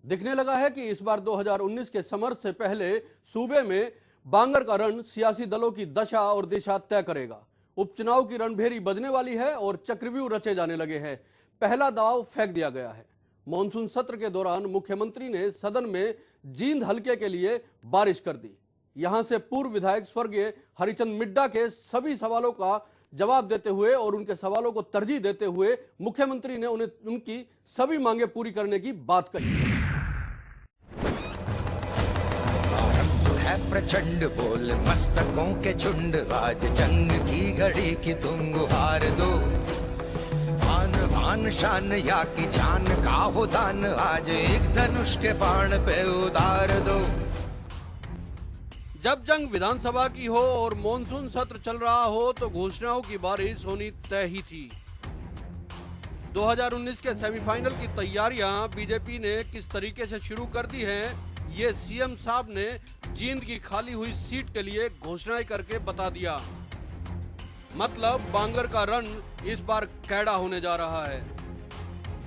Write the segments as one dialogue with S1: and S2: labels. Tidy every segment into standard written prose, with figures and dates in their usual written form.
S1: दिखने लगा है कि इस बार 2019 के समर से पहले सूबे में बांगर का रण सियासी दलों की दशा और दिशा तय करेगा। उपचुनाव की रणभेरी बजने वाली है और चक्रव्यूह रचे जाने लगे हैं। पहला दांव फेंक दिया गया है। मॉनसून सत्र के दौरान मुख्यमंत्री ने सदन में जींद हलके के लिए बारिश कर दी। यहां से पूर्व विधायक स्वर्गीय हरिचंद मिड्डा के सभी सवालों का जवाब देते हुए और उनके सवालों को तरजीह देते हुए मुख्यमंत्री ने उन्हें उनकी सभी मांगे पूरी करने की बात कही।
S2: है प्रचंड बोल मस्तकों के झुंड, आज जंग की घड़ी की तुम गुहार दो। आन बान शान या की जान का हो दान, आज एक धनुष के बाण पे उतार दो।
S1: जब जंग विधानसभा की हो और मॉनसून सत्र चल रहा हो तो घोषणाओं की बारिश होनी तय ही थी। 2019 के सेमीफाइनल की तैयारियां बीजेपी ने किस तरीके से शुरू कर दी हैं, ये सीएम साहब ने जींद की खाली हुई सीट के लिए घोषणाएं करके बता दिया। मतलब बांगर का रण इस बार कैड़ा होने जा रहा है।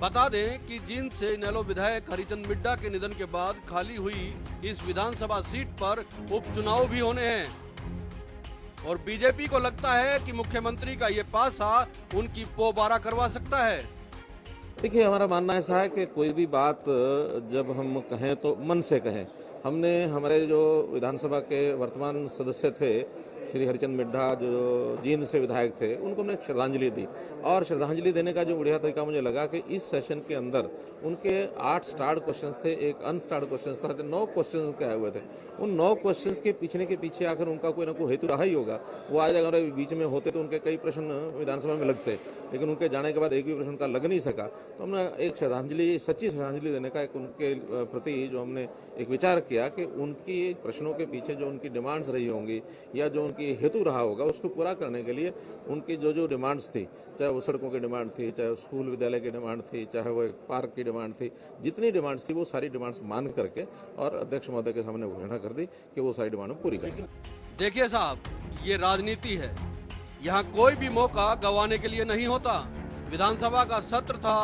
S1: बता दें कि जींद से इनेलो विधायक हरिचंद मिड्डा के निधन के बाद खाली हुई इस विधानसभा सीट पर उपचुनाव भी होने हैं और बीजेपी को लगता है कि मुख्यमंत्री का ये पासा उनकी पोबारा करवा सकता है।
S3: देखिए, हमारा मानना ऐसा है कि कोई भी बात जब हम कहें तो मन से कहें। हमने हमारे जो विधानसभा के वर्तमान सदस्य थे श्री हरिचंद मिड्डा, जो जींद से विधायक थे, उनको हमने श्रद्धांजलि दी और श्रद्धांजलि देने का जो बढ़िया तरीका मुझे लगा कि इस सेशन के अंदर उनके 8 स्टार्ड क्वेश्चंस थे, एक अनस्टार्ड क्वेश्चंस था, 9 क्वेश्चन उनके आए हुए थे। उन 9 क्वेश्चंस के पीछे आखिर उनका कोई ना कोई हेतु रहा ही होगा। वो आज अगर बीच में होते तो उनके कई प्रश्न विधानसभा में लगते, लेकिन उनके जाने के बाद एक भी प्रश्न उनका लग नहीं सका। तो हमने एक श्रद्धांजलि, सच्ची श्रद्धांजलि देने का एक उनके प्रति जो हमने एक विचार किया कि उनकी प्रश्नों के पीछे जो उनकी डिमांड्स रही होंगी या जो उनकी हेतु रहा होगा, उसको पूरा करने के लिए उनकी जो डिमांड्स थी, चाहे वो सड़कों की डिमांड थी, चाहे स्कूल विद्यालय की डिमांड थी, चाहे वो एक पार्क की डिमांड थी, जितनी डिमांड्स थी वो सारी डिमांड्स मान करके और अध्यक्ष महोदय के सामने घोषणा कर दी कि वो सारी डिमांड पूरी करेंगे।
S1: देखिए साहब, ये राजनीति है। यहाँ कोई भी मौका गंवाने के लिए नहीं होता। विधानसभा का सत्र था,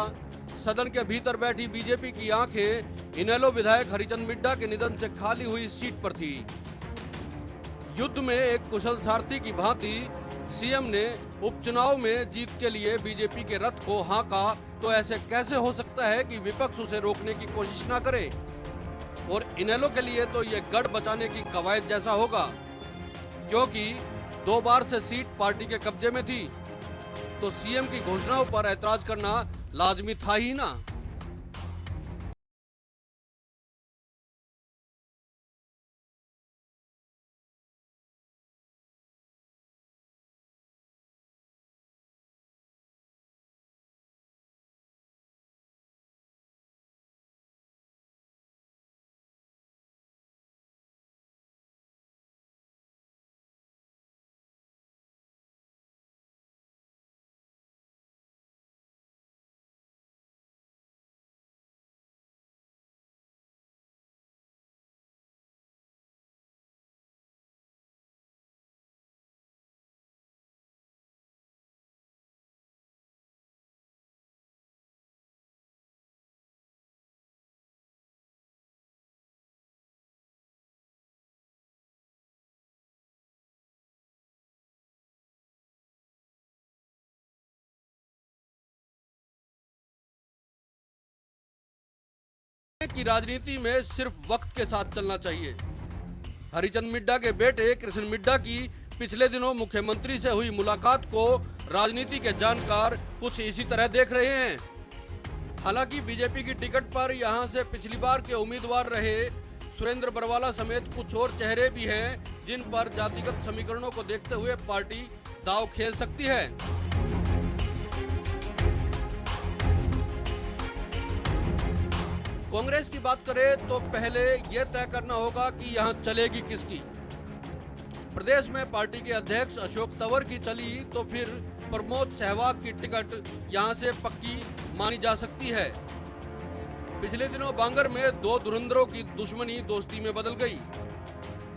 S1: सदन के भीतर बैठी बीजेपी की आंखें इनेलो विधायक हरिचंद मिड्डा के निधन से खाली हुई सीट पर थी। युद्ध में एक कुशल सारथी की भांति सीएम ने उपचुनाव में जीत के लिए बीजेपी के रथ को हाँका, तो ऐसे कैसे हो सकता है कि विपक्ष उसे रोकने की कोशिश ना करे। और इनेलो के लिए तो ये गढ़ बचाने की कवायद जैसा होगा, क्योंकि 2 बार से सीट पार्टी के कब्जे में थी, तो सीएम की घोषणाओं पर ऐतराज करना लाजमी था ही ना। की राजनीति में सिर्फ वक्त के साथ चलना चाहिए। हरिचंद मिड्डा के बेटे कृष्ण मिड्डा की पिछले दिनों मुख्यमंत्री से हुई मुलाकात को राजनीति के जानकार कुछ इसी तरह देख रहे हैं। हालांकि बीजेपी की टिकट पर यहां से पिछली बार के उम्मीदवार रहे सुरेंद्र बरवाला समेत कुछ और चेहरे भी हैं, जिन पर जातिगत समीकरणों को देखते हुए पार्टी दांव खेल सकती है। कांग्रेस की बात करें तो पहले यह तय करना होगा कि यहां चलेगी किसकी। प्रदेश में पार्टी के अध्यक्ष अशोक तंवर की चली तो फिर प्रमोद सहवाग की टिकट यहां से पक्की मानी जा सकती है। पिछले दिनों बांगर में 2 धुरंधरों की दुश्मनी दोस्ती में बदल गई।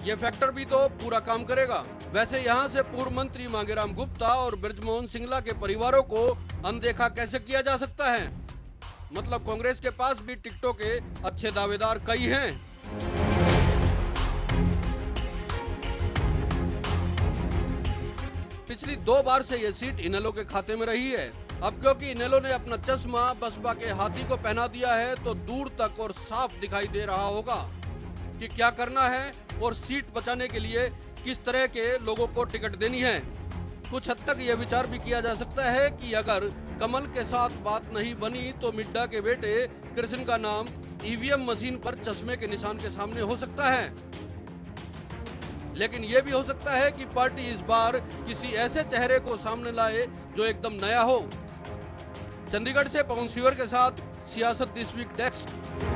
S1: ये फैक्टर भी तो पूरा काम करेगा। वैसे यहां से पूर्व मंत्री मांगेराम गुप्ता और बृजमोहन सिंगला के परिवारों को अनदेखा कैसे किया जा सकता है। मतलब कांग्रेस के पास भी टिकटों के अच्छे दावेदार कई हैं। पिछली 2 बार से ये सीट इनेलो के खाते में रही है। अब क्योंकि इनेलो ने अपना चश्मा बसपा के हाथी को पहना दिया है तो दूर तक और साफ दिखाई दे रहा होगा कि क्या करना है और सीट बचाने के लिए किस तरह के लोगों को टिकट देनी है। कुछ हद तक यह विचार भी किया जा सकता है कि अगर कमल के साथ बात नहीं बनी तो मिड्डा के बेटे कृष्ण का नाम ईवीएम मशीन पर चश्मे के निशान के सामने हो सकता है। लेकिन यह भी हो सकता है कि पार्टी इस बार किसी ऐसे चेहरे को सामने लाए जो एकदम नया हो। चंडीगढ़ से पवन सिवर के साथ सियासत दिस वीक डेस्क।